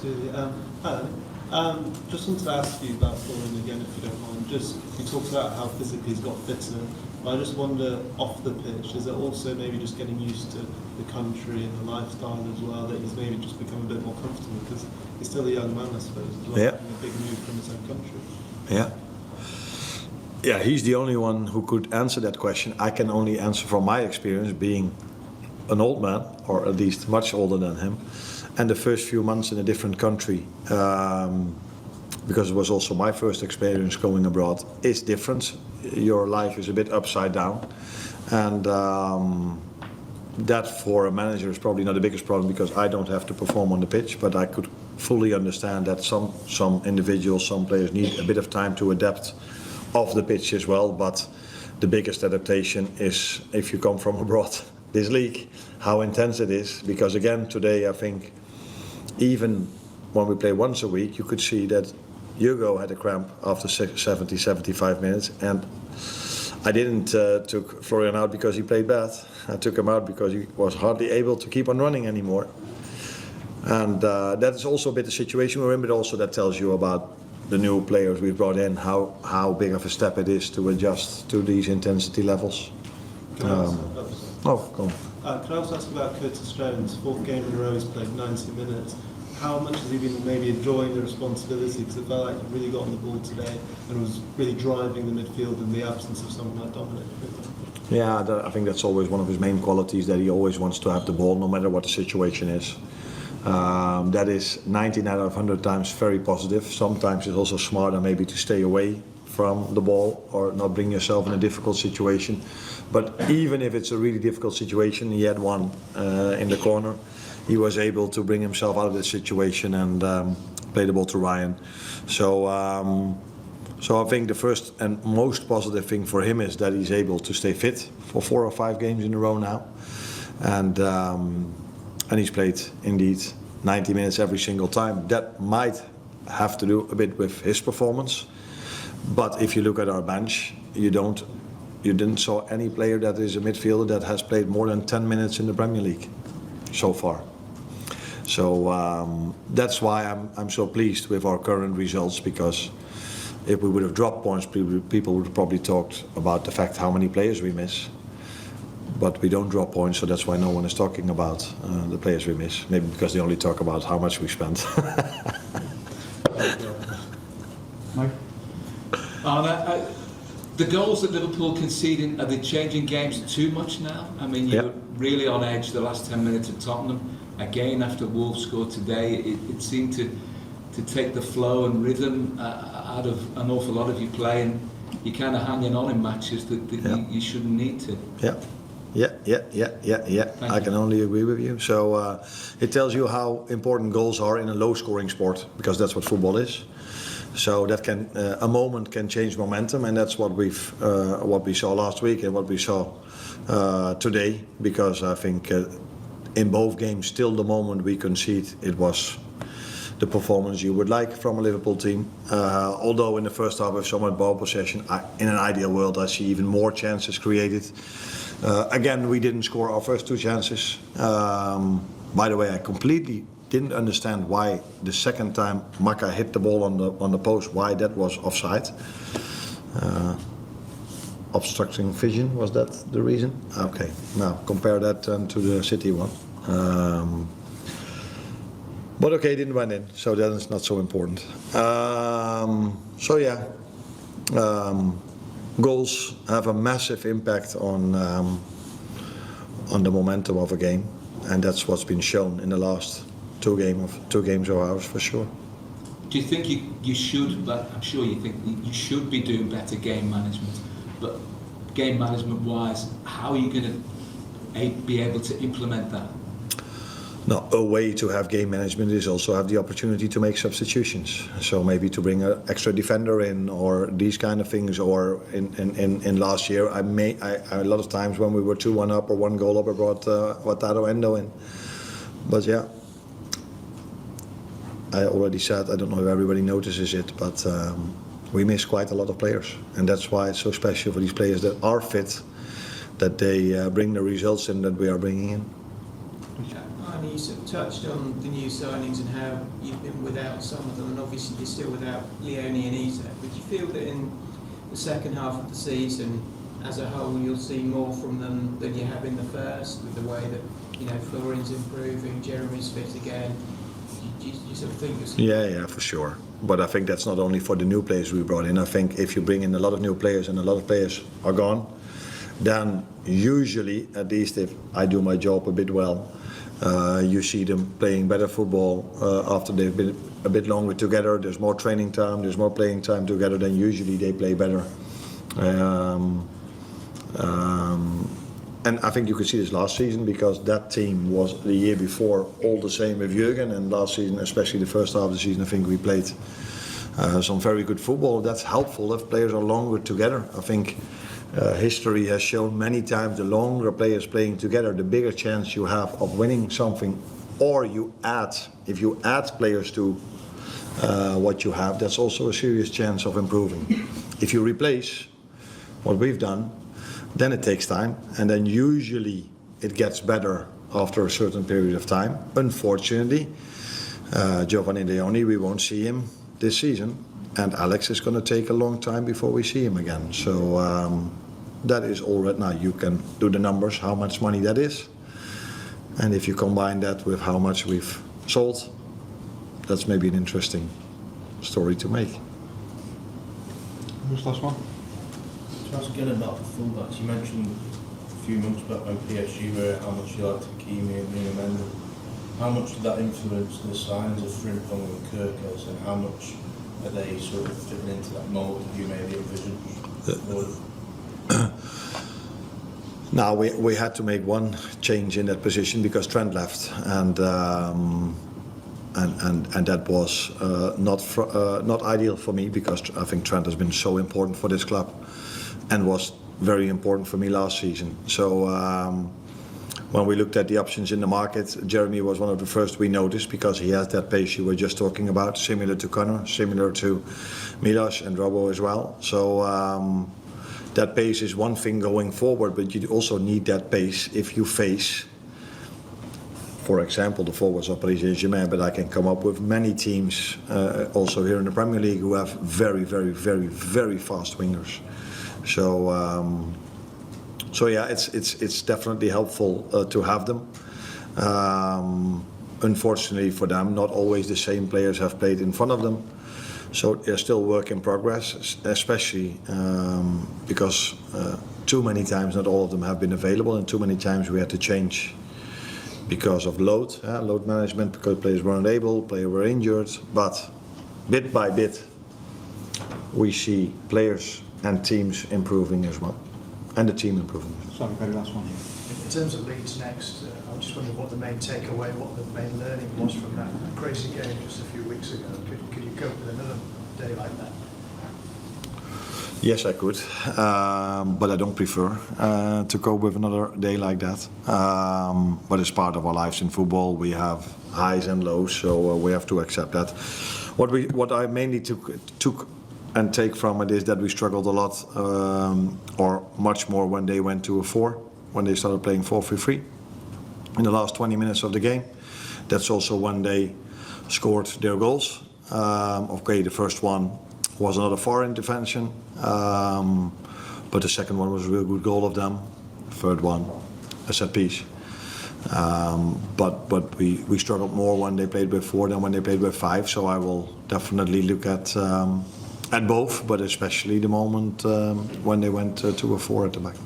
Hello. Just wanted to ask you about Foreign again, if you don't mind. Just you talked about how physically he's got fitter. But I just wonder, off the pitch, is it also maybe just getting used to the country and the lifestyle as well, that he's maybe just become a bit more comfortable, because he's still a young man, I suppose, as well, yeah. making a big move from his own country. Yeah. Yeah, he's the only one who could answer that question. I can only answer from my experience, being an old man, or at least much older than him, and the first few months in a different country, because it was also my first experience going abroad, is different. Your life is a bit upside down, and that for a manager is probably not the biggest problem, because I don't have to perform on the pitch, but I could fully understand that some individuals, some players need a bit of time to adapt off the pitch as well. But the biggest adaptation is if you come from abroad, this league, how intense it is. Because again, today I think even when we play once a week, you could see that Hugo had a cramp after 70, 75 minutes, and I didn't took Florian out because he played bad. I took him out because he was hardly able to keep on running anymore. And that is also a bit the situation we're in, but also that tells you about the new players we've brought in, how big of a step it is to adjust to these intensity levels. Can I Go on. Can I also ask about Curtis Jones? Fourth game in a row he's played 90 minutes. How much has he been maybe enjoying the responsibility? Because it felt like he really got on the ball today and was really driving the midfield in the absence of someone like Dominic. Yeah, I think that's always one of his main qualities, that he always wants to have the ball no matter what the situation is. That is 99 out of 100 times very positive. Sometimes it's also smarter maybe to stay away from the ball or not bring yourself in a difficult situation. But even if it's a really difficult situation, he had one in the corner. He was able to bring himself out of the situation and play the ball to Ryan. So I think the first and most positive thing for him is that he's able to stay fit for 4 or 5 games in a row now. And he's played indeed 90 minutes every single time. That might have to do a bit with his performance. But if you look at our bench, you didn't saw any player that is a midfielder that has played more than 10 minutes in the Premier League so far. So that's why I'm so pleased with our current results, because if we would have dropped points, people would have probably talked about the fact how many players we miss. But we don't drop points, so that's why no one is talking about the players we miss. Maybe because they only talk about how much we spent. Mike? Arne, the goals that Liverpool conceding, are they changing games too much now? I mean, you were really on edge the last 10 minutes at Tottenham. Again, after Wolves scored today, it seemed to take the flow and rhythm out of an awful lot of your play, and you're kind of hanging on in matches that you shouldn't need to. Yeah. I can only agree with you. So it tells you how important goals are in a low-scoring sport, because that's what football is. So that a moment can change momentum, and that's what we saw last week and what we saw today. Because I think in both games, still the moment we concede, it was the performance you would like from a Liverpool team. Although in the first half with so much ball possession, in an ideal world I see even more chances created. Again, we didn't score our first 2 chances. By the way, I completely didn't understand why the second time Maka hit the ball on the post, why that was offside. Obstructing vision, was that the reason? Okay, now compare that to the City one. But okay, it didn't went in, so that is not so important. Goals have a massive impact on the momentum of a game, and that's what's been shown in the last 2 games of ours for sure. Do you think you should, but I'm sure you think you should be doing better game management, but game management wise, how are you going to be able to implement that? No, a way to have game management is also have the opportunity to make substitutions. So maybe to bring an extra defender in, or these kind of things. Or in last year, I a lot of times when we were 2-1 up or 1 goal up, I brought Wataru Endo in. But yeah, I already said, I don't know if everybody notices it, but we miss quite a lot of players, and that's why it's so special for these players that are fit, that they bring the results in that we are bringing in. Okay. Arne, you sort of touched on the new signings and how you've been without some of them, and obviously you're still without Leone and Isak. But do you feel that in the second half of the season, as a whole, you'll see more from them than you have in the first, with the way that, you know, Florin's improving, Jeremy's fit again? Do you sort of think it's... Yeah, for sure. But I think that's not only for the new players we brought in. I think if you bring in a lot of new players and a lot of players are gone, then usually, at least if I do my job a bit well, you see them playing better football after they've been a bit longer together. There's more training time, there's more playing time together, then usually they play better. And I think you could see this last season, because that team was the year before all the same with Jürgen, and last season, especially the first half of the season, I think we played some very good football. That's helpful if players are longer together. I think history has shown many times the longer players playing together, the bigger chance you have of winning something. Or if you add players to what you have, that's also a serious chance of improving. If you replace what we've done, then it takes time, and then usually it gets better after a certain period of time. Unfortunately, Giovanni Leone, we won't see him this season, and Alex is going to take a long time before we see him again. So that is all right now. You can do the numbers, how much money that is, and if you combine that with how much we've sold, that's maybe an interesting story to make. Who's last one? To ask again about the fullbacks, you mentioned a few months back when PSG were how much you liked Hakimi and Mendy. How much did that influence the signs of Frimpong and Kirkers, and how much are they sort of fitting into that mould you maybe envisioned? Now we had to make one change in that position because Trent left, and that was not ideal for me, because I think Trent has been so important for this club and was very important for me last season. So when we looked at the options in the market, Jeremy was one of the first we noticed, because he has that pace you were just talking about, similar to Connor, similar to Milos and Robo as well. So that pace is one thing going forward, but you also need that pace if you face, for example, the forwards of Paris Saint-Germain, but I can come up with many teams also here in the Premier League who have very, very, very, very fast wingers. So yeah, it's definitely helpful to have them. Unfortunately for them, not always the same players have played in front of them. So they're still work in progress, especially because too many times not all of them have been available, and too many times we had to change because of load management, because players weren't able, players were injured. But bit by bit, we see players and teams improving as well, and the team improving. Sorry, very last one. In terms of Leeds next, I'm just wondering what the main takeaway, what the main learning was from that crazy game just a few weeks ago. Could you cope with another day like that? Yes, I could, but I don't prefer to cope with another day like that. But it's part of our lives in football. We have highs and lows, so we have to accept that. What I mainly took and take from it is that we struggled a lot, or much more, when they went to a 4, when they started playing 4-3-3 in the last 20 minutes of the game. That's also when they scored their goals. Okay, the first one was another foreign intervention, but the second one was a real good goal of them. Third one, a set piece. But we struggled more when they played with 4 than when they played with 5. So I will definitely look at both, but especially the moment when they went to a 4 at the back.